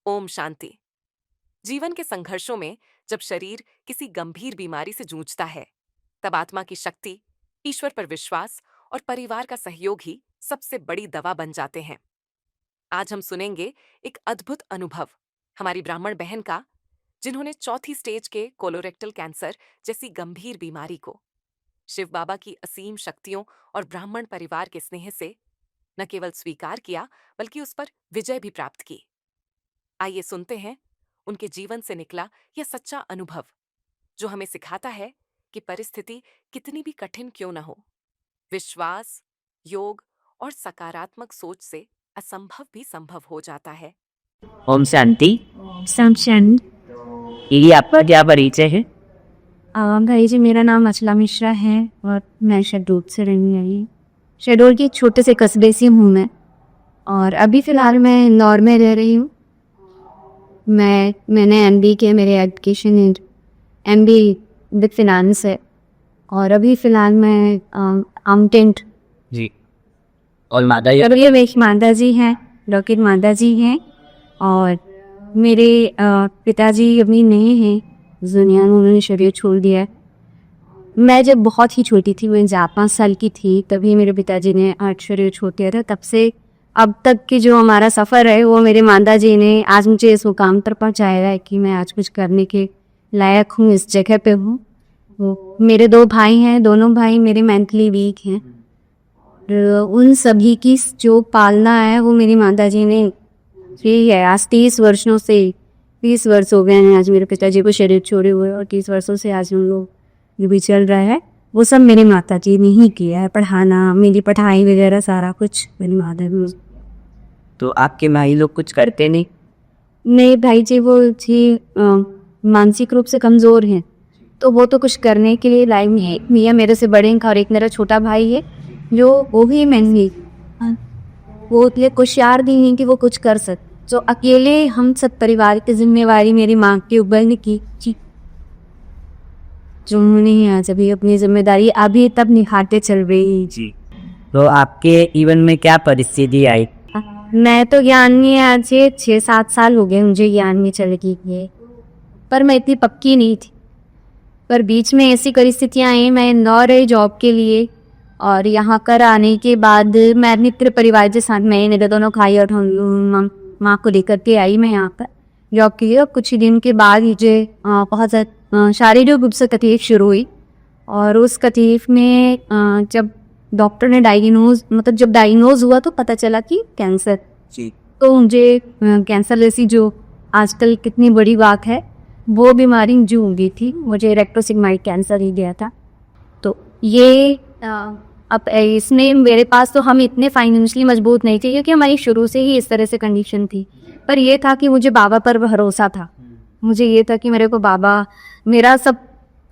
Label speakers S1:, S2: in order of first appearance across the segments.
S1: ओम शांति। जीवन के संघर्षों में जब शरीर किसी गंभीर बीमारी से जूझता है, तब आत्मा की शक्ति, ईश्वर पर विश्वास और परिवार का सहयोग ही सबसे बड़ी दवा बन जाते हैं। आज हम सुनेंगे एक अद्भुत अनुभव हमारी ब्राह्मण बहन का, जिन्होंने चौथी स्टेज के कोलोरेक्टल कैंसर जैसी गंभीर बीमारी को शिव बाबा की असीम शक्तियों और ब्राह्मण परिवार के स्नेह से न केवल स्वीकार किया, बल्कि उस पर विजय भी प्राप्त की। आइए सुनते हैं उनके जीवन से निकला यह सच्चा अनुभव, जो हमें सिखाता है कि परिस्थिति कितनी भी कठिन क्यों न हो, विश्वास, योग और सकारात्मक सोच से असंभव भी संभव हो जाता है।
S2: ओम शांति।
S3: सैमशन।
S2: ये आपका क्या परिचय है?
S3: भाई जी, मेरा नाम अचला मिश्रा है और मैं शहडोल से रहने आई हूँ। शहडोल के एक छोटे से कस्बे से हूँ मैं, और अभी फ़िलहाल मैं इंदौर में रह रही हूँ। मैंने एमबी किया, मेरे एजुकेशन एमबी विद फिनांस है, और अभी फ़िलहाल मैं अकाउंटेंट।
S2: जी। और माता जी?
S3: ये मेरी माता जी हैं, डॉक्टर माता जी हैं, और मेरे पिताजी अभी नहीं हैं दुनिया में, उन्होंने शरीर छोड़ दिया है। मैं जब बहुत ही छोटी थी, मैं 4-5 साल की थी, तभी मेरे पिताजी ने आज शरीर छोड़ दिया था। तब से अब तक की जो हमारा सफ़र है, वो मेरे माता जी ने आज मुझे इस मुकाम पर पहुँचाया है कि मैं आज कुछ करने के लायक हूँ, इस जगह पे हूँ। वो मेरे 2 भाई हैं, दोनों भाई मेरे मेंटली वीक हैं, और उन सभी की जो पालना है वो मेरी माता जी ने की है। आज 30 वर्ष हो गए हैं आज मेरे पिताजी को शरीर छोड़े हुए, और 30 वर्षों से आज हम लोग जो भी चल रहा है वो सब मेरी माता जी ने ही किया है। पढ़ाना, मेरी पढ़ाई वगैरह सारा कुछ मेरी माता जी।
S2: तो आपके भाई लोग कुछ करते नहीं?
S3: नहीं भाई जी, वो जी मानसिक रूप से कमज़ोर हैं, तो वो तो कुछ करने के लिए लायक नहीं है। मियाँ मेरे से बड़े हैं, और एक मेरा छोटा भाई है जो वो भी मैंने वो इतने कुशियार नहीं है कि वो कुछ कर सकते। जो अकेले हम सब परिवार की जिम्मेवारी मेरी माँ के ऊपर ने की जी, जो उन्होंने आज अभी अपनी जिम्मेदारी अभी तब निभाते चल रही जी।
S2: तो आपके जीवन में क्या परिस्थिति आई?
S3: मैं तो ज्ञान में आज 6-7 साल हो गए मुझे ज्ञान में चले गई, पर मैं इतनी पक्की नहीं थी। पर बीच में ऐसी परिस्थितियाँ आई, मैं इंदौर रही जॉब के लिए, और यहाँ कर आने के बाद मैं मित्र परिवार के साथ, मैं मेरे दोनों भाई और माँ को लेकर के आई मैं यहाँ पर जॉब के लिए। और कुछ ही दिन के बाद मुझे बहुत ज़्यादा शारीरिक रूप से तकलीफ शुरू हुई, और उस तकलीफ में जब डॉक्टर ने जब डायग्नोज हुआ तो पता चला कि कैंसर
S2: जी।
S3: तो मुझे कैंसर जैसी जो आजकल कितनी बड़ी बात है वो बीमारी मुझे हो गई थी। मुझे रेक्टोसिग्माइड कैंसर ही गया था। तो ये अब इसमें मेरे पास तो हम इतने फाइनेंशियली मजबूत नहीं थे, क्योंकि हमारी शुरू से ही इस तरह से कंडीशन थी। पर ये था कि मुझे बाबा पर भरोसा था, मुझे ये था कि मेरे को बाबा मेरा सब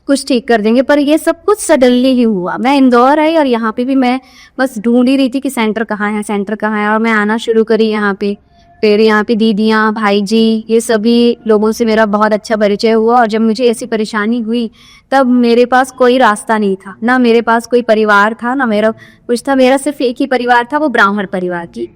S3: कुछ ठीक कर देंगे। पर ये सब कुछ सडनली ही हुआ। मैं इंदौर आई, और यहाँ पे भी मैं बस ढूंढ ही रही थी कि सेंटर कहाँ है, और मैं आना शुरू करी यहाँ पे। फिर यहाँ पे दीदियाँ, भाई जी, ये सभी लोगों से मेरा बहुत अच्छा परिचय हुआ। और जब मुझे ऐसी परेशानी हुई, तब मेरे पास कोई रास्ता नहीं था, ना मेरे पास कोई परिवार था, ना मेरा कुछ था। मेरा सिर्फ एक ही परिवार था, वो ब्राह्मण परिवार की,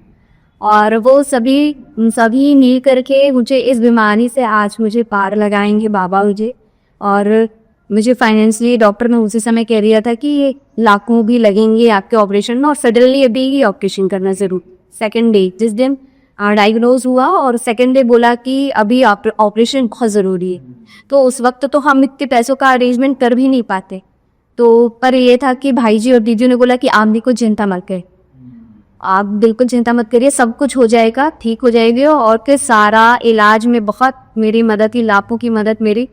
S3: और वो सभी मिल करके मुझे इस बीमारी से आज मुझे पार लगाएंगे बाबा मुझे। और मुझे फाइनेंशियली डॉक्टर ने उसी समय कह दिया था कि ये लाखों भी लगेंगे आपके ऑपरेशन में, और सडनली अभी ही ऑपरेशन करना ज़रूर। सेकेंड डे जिस दिन डायग्नोज हुआ, और सेकेंड डे बोला कि अभी ऑपरेशन बहुत ज़रूरी है। तो उस वक्त तो हम इतने पैसों का अरेंजमेंट कर भी नहीं पाते। तो पर ये था कि भाई जी और दीदी ने बोला कि आप भी कुछ चिंता मत करें, आप बिल्कुल चिंता मत करिए, सब कुछ हो जाएगा, ठीक हो जाएगी। और फिर सारा इलाज में बहुत मेरी मदद की, लाखों की मदद मेरी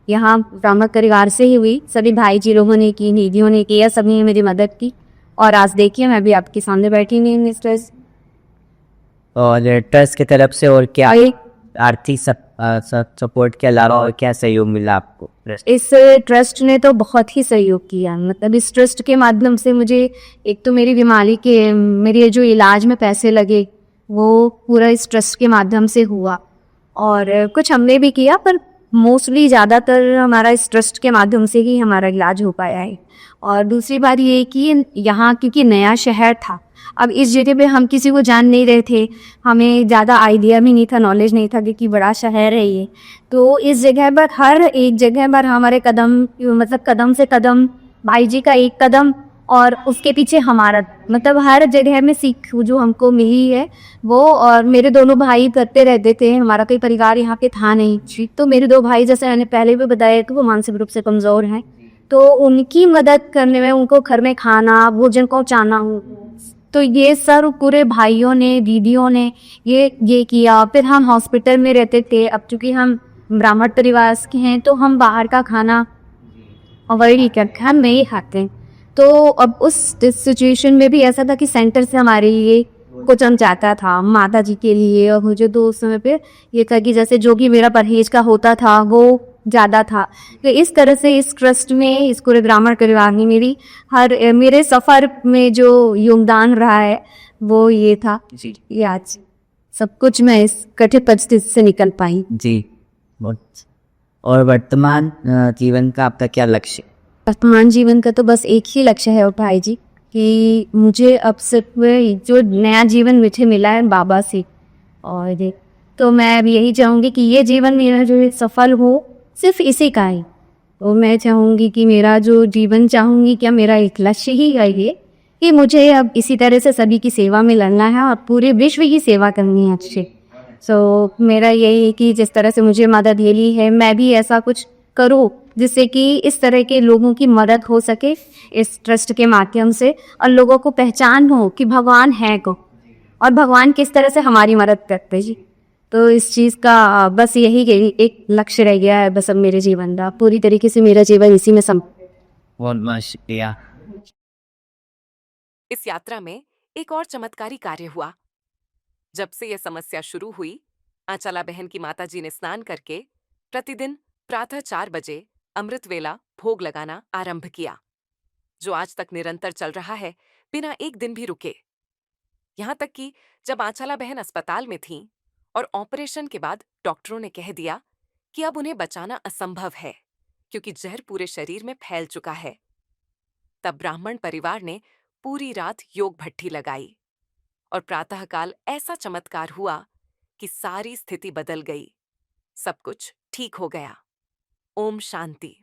S3: यहाँ ब्राह्मण परिवार से ही हुई। सभी भाई जी लोगों ने की, दीदियों ने की, सभी ने मेरी मदद की। और आज देखिए मैं भी आपके सामने बैठी नहीं हूँ इस ट्रस्ट।
S2: और ट्रस्ट की तरफ से और क्या आर्थिक सपोर्ट के अलावा और क्या सहयोग मिला आपको?
S3: इस ट्रस्ट ने तो बहुत ही सहयोग किया। मतलब इस ट्रस्ट के माध्यम से मुझे एक तो मेरी जो इलाज में पैसे लगे वो पूरा इस ट्रस्ट के माध्यम से हुआ, और कुछ हमने भी किया, पर मोस्टली ज़्यादातर हमारा इस ट्रस्ट के माध्यम से ही हमारा इलाज हो पाया है। और दूसरी बात ये कि यहाँ क्योंकि नया शहर था, अब इस जगह पे हम किसी को जान नहीं रहे थे, हमें ज़्यादा आइडिया भी नहीं था, नॉलेज नहीं था कि बड़ा शहर है ये। तो इस जगह पर हर एक जगह पर हमारे कदम, मतलब कदम से कदम, भाई जी का एक कदम और उसके पीछे हमारा, मतलब हर जगह में सीख जो हमको मिली है वो। और मेरे दोनों भाई करते रहते थे, हमारा कोई परिवार यहाँ पे था नहीं। तो मेरे दो भाई, जैसे मैंने पहले भी बताया, कि वो मानसिक रूप से कमज़ोर हैं, तो उनकी मदद करने में, उनको घर में खाना भोजन पहुँचाना, तो ये सब पूरे भाइयों ने, दीदियों ने ये किया। फिर हम हॉस्पिटल में रहते थे, अब चूँकि हम ब्राह्मण परिवार के हैं तो हम बाहर का खाना अवॉइड ही करते हैं, हम नहीं खाते हैं। तो अब उस सिचुएशन में भी ऐसा था कि सेंटर से हमारे लिए कुछ हम जाता था माता जी के लिए, और मुझे तो उस समय पे ये था कि जैसे जो कि मेरा परहेज का होता था वो ज़्यादा था। तो इस तरह से इस ट्रस्ट में, इस पूरे ब्राह्मण परिवार में मेरी मेरे सफ़र में जो योगदान रहा है वो ये था
S2: जी
S3: कि आज सब कुछ मैं इस कठिन परिस्थिति से निकल पाई।
S2: जी। बहुत। और वर्तमान जीवन का आपका क्या लक्ष्य?
S3: वर्तमान जीवन का तो बस एक ही लक्ष्य है भाई जी, कि मुझे अब सिर्फ जो नया जीवन मुझे मिला है बाबा से, और तो मैं अब यही चाहूँगी कि ये जीवन मेरा जो है सफल हो, सिर्फ इसी का ही। तो मैं चाहूँगी कि मेरा जो जीवन, चाहूँगी क्या, मेरा एक लक्ष्य ही है ये, कि मुझे अब इसी तरह से सभी की सेवा में लगना है और पूरे विश्व की सेवा करनी है अच्छे। सो मेरा यही है कि जिस तरह से मुझे मदद मिली है, मैं भी ऐसा कुछ करूँ जिससे कि इस तरह के लोगों की मदद हो सके इस ट्रस्ट के माध्यम से, और लोगों को पहचान हो कि भगवान है को, और भगवान किस तरह से हमारी मदद करते जी। तो इस चीज़ का बस यही एक लक्ष्य रह गया है बस अब मेरे जीवन का। पूरी तरीके से मेरा जीवन इसी में सम
S2: बहुत बहुत शुक्रिया।
S1: इस यात्रा में एक और चमत्कारी कार्य हुआ। जब से यह समस्या शुरू हुई, आंचला बहन की माताजी ने स्नान करके प्रतिदिन प्रातः 4 बजे अमृत वेला भोग लगाना आरंभ किया, जो आज तक निरंतर चल रहा है, बिना एक दिन भी रुके। यहां तक कि जब आंचला बहन अस्पताल में थीं और ऑपरेशन के बाद डॉक्टरों ने कह दिया कि अब उन्हें बचाना असंभव है, क्योंकि जहर पूरे शरीर में फैल चुका है, तब ब्राह्मण परिवार ने पूरी रात योग भट्ठी लगाई और प्रातःकाल ऐसा चमत्कार हुआ कि सारी स्थिति बदल गई। सब कुछ ठीक हो गया। ओम शांति।